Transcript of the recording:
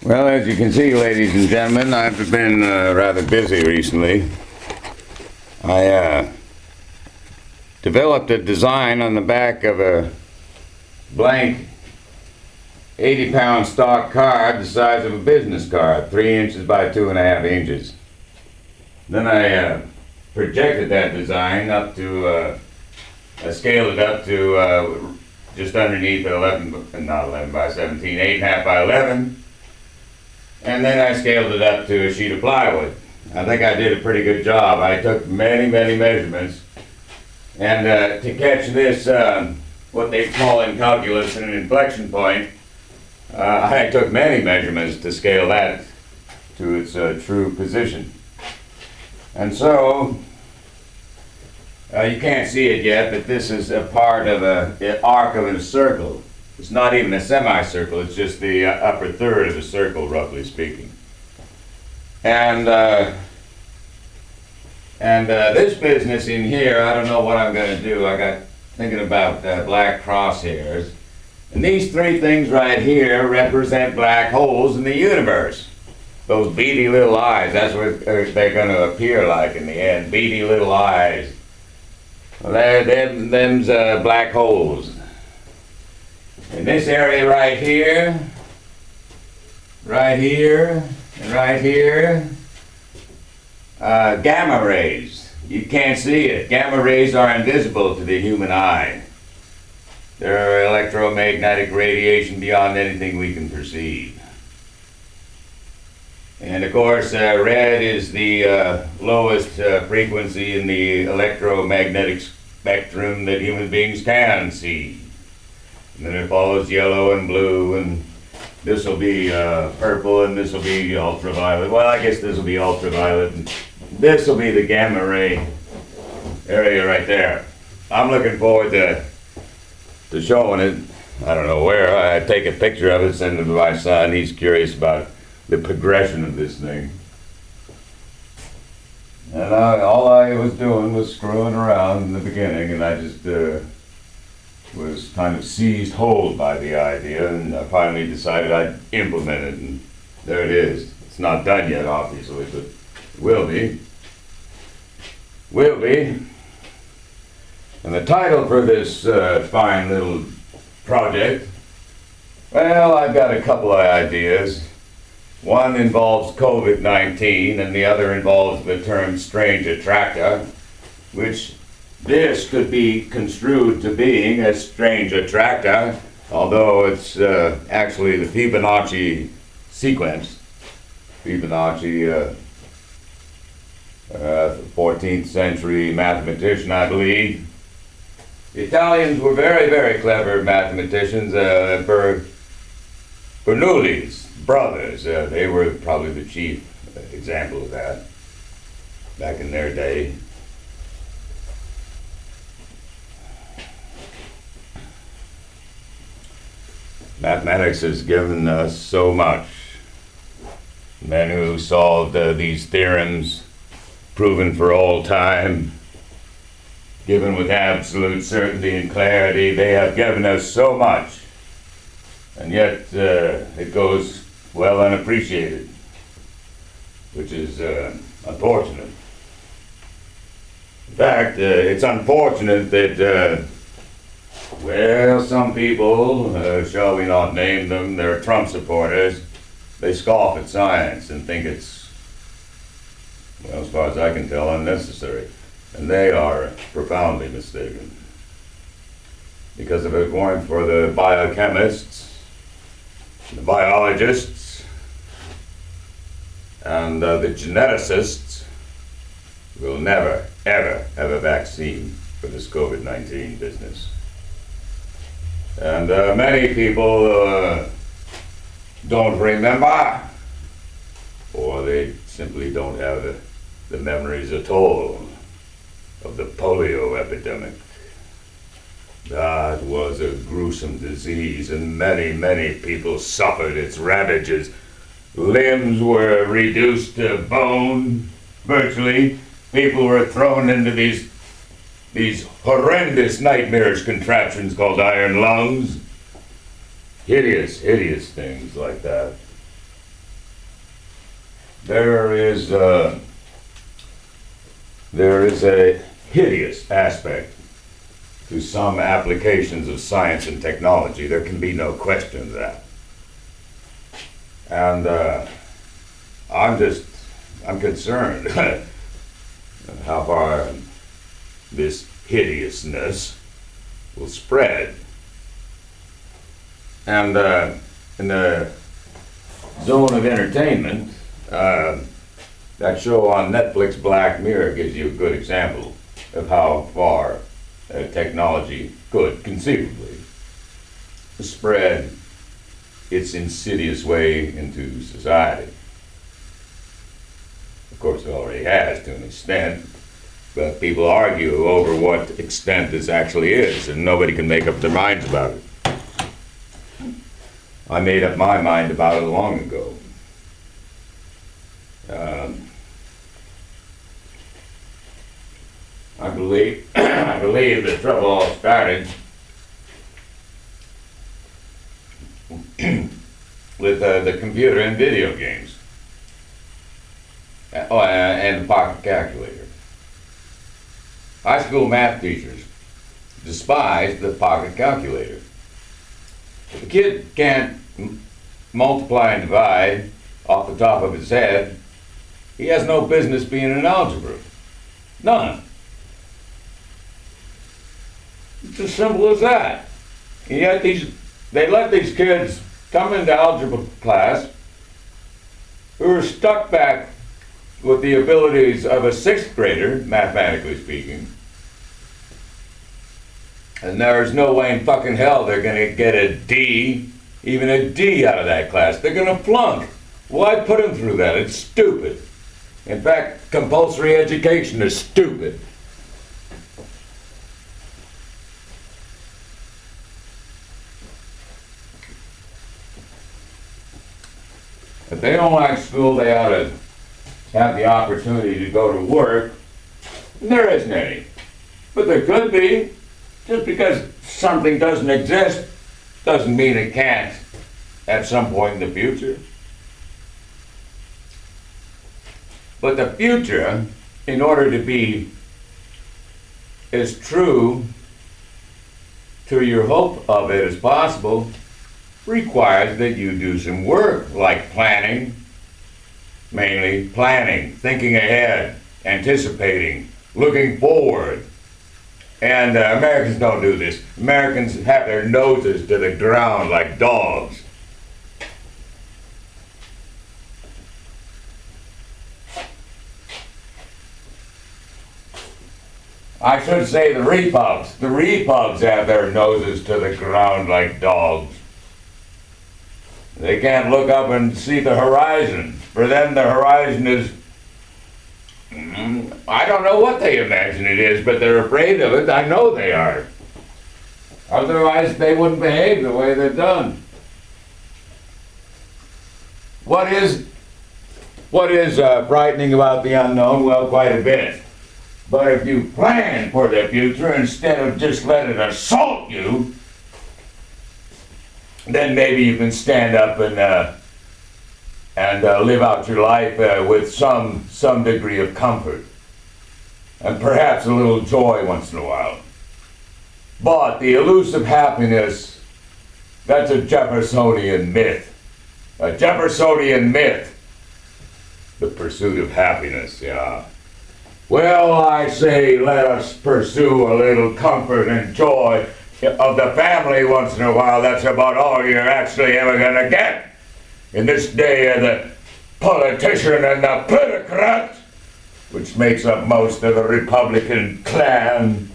Well, as you can see, ladies and gentlemen, I've been rather busy recently. I developed a design on the back of a blank 80-pound stock card the size of a business card, 3 inches by 2.5 inches. Then I projected that design up to, I scaled it up to just underneath not 11 by 17, 8.5 by 11. And then I scaled it up to a sheet of plywood. I think I did a pretty good job. I took many measurements. And to catch this, what they call in calculus an inflection point, I took many measurements to scale that to its true position. And so, you can't see it yet, but this is a part of an arc of a circle. It's not even a semicircle, it's just the upper third of the circle, roughly speaking. And this business in here, I don't know what I'm going to do. I got thinking about black crosshairs. And these three things right here represent black holes in the universe. Those beady little eyes, that's what they're going to appear like in the end, beady little eyes. Well, them's black holes. In this area right here, and right here, gamma rays. You can't see it. Gamma rays are invisible to the human eye. They're electromagnetic radiation beyond anything we can perceive. And of course, red is the lowest frequency in the electromagnetic spectrum that human beings can see. And then it follows yellow and blue, and this will be purple, and this will be ultraviolet. Well, I guess this will be ultraviolet, and this will be the gamma ray area right there. I'm looking forward to showing it. I don't know where. I take a picture of it, send it to my son. He's curious about the progression of this thing. And all I was doing was screwing around in the beginning, and I just was kind of seized hold by the idea, and I finally decided I'd implement it, and there it is. It's not done yet, obviously, but it will be. Will be. And the title for this fine little project, well, I've got a couple of ideas. One involves COVID-19, and the other involves the term strange attractor, which this could be construed to being a strange attractor, although it's actually the Fibonacci sequence. Fibonacci, 14th century mathematician, I believe. The Italians were very clever mathematicians. Bernoulli's brothers, they were probably the chief example of that back in their day. Mathematics has given us so much. Men who solved these theorems, proven for all time, given with absolute certainty and clarity, they have given us so much. And yet it goes well unappreciated, which is unfortunate. In fact, it's unfortunate that well, some people, shall we not name them, they're Trump supporters, they scoff at science and think it's, well, as far as I can tell, unnecessary. And they are profoundly mistaken. Because if it weren't for the biochemists, the biologists, and the geneticists, we'll never, ever have a vaccine for this COVID-19 business. And many people don't remember, or they simply don't have the memories at all of the polio epidemic. That was a gruesome disease, and many people suffered its ravages. Limbs were reduced to bone, virtually. People were thrown into these horrendous nightmarish contraptions called iron lungs. Hideous things like that. there is a hideous aspect to some applications of science and technology. There can be no question of that. And I'm concerned how far this hideousness will spread. And in the zone of entertainment, that show on Netflix, Black Mirror, gives you a good example of how far technology could conceivably spread its insidious way into society. Of course, it already has to an extent, but people argue over what extent this actually is, and nobody can make up their minds about it. I made up my mind about it long ago. I believe the trouble all started with the computer and video games. And the pocket calculator. High school math teachers despised the pocket calculator. If a kid can't multiply and divide off the top of his head, he has no business being in algebra. None. It's as simple as that. And yet they let these kids come into algebra class who are stuck back with the abilities of a sixth grader, mathematically speaking. And there's no way in fucking hell they're gonna get a D, even a D out of that class. They're gonna flunk. Why put them through that? It's stupid. In fact, compulsory education is stupid. If they don't like school, they ought to have the opportunity to go to work. And there isn't any. But there could be. Just because something doesn't exist doesn't mean it can't at some point in the future. But the future, in order to be as true to your hope of it as possible, requires that you do some work, like planning, mainly planning, thinking ahead, anticipating, looking forward. And Americans don't do this. Americans have their noses to the ground like dogs. I should say the Repubs. The Repubs have their noses to the ground like dogs. They can't look up and see the horizon. For them, the horizon is, I don't know what they imagine it is, but they're afraid of it. I know they are. Otherwise, they wouldn't behave the way they've done. What is frightening about the unknown? Well, quite a bit. But if you plan for the future instead of just let it assault you, then maybe you can stand up and live out your life with some degree of comfort and perhaps a little joy once in a while. But the elusive happiness, that's a Jeffersonian myth. A Jeffersonian myth. The pursuit of happiness, yeah. Well, I say let us pursue a little comfort and joy of the family once in a while. That's about all you're actually ever gonna get in this day of the politician and the plutocrat, which makes up most of the Republican Klan.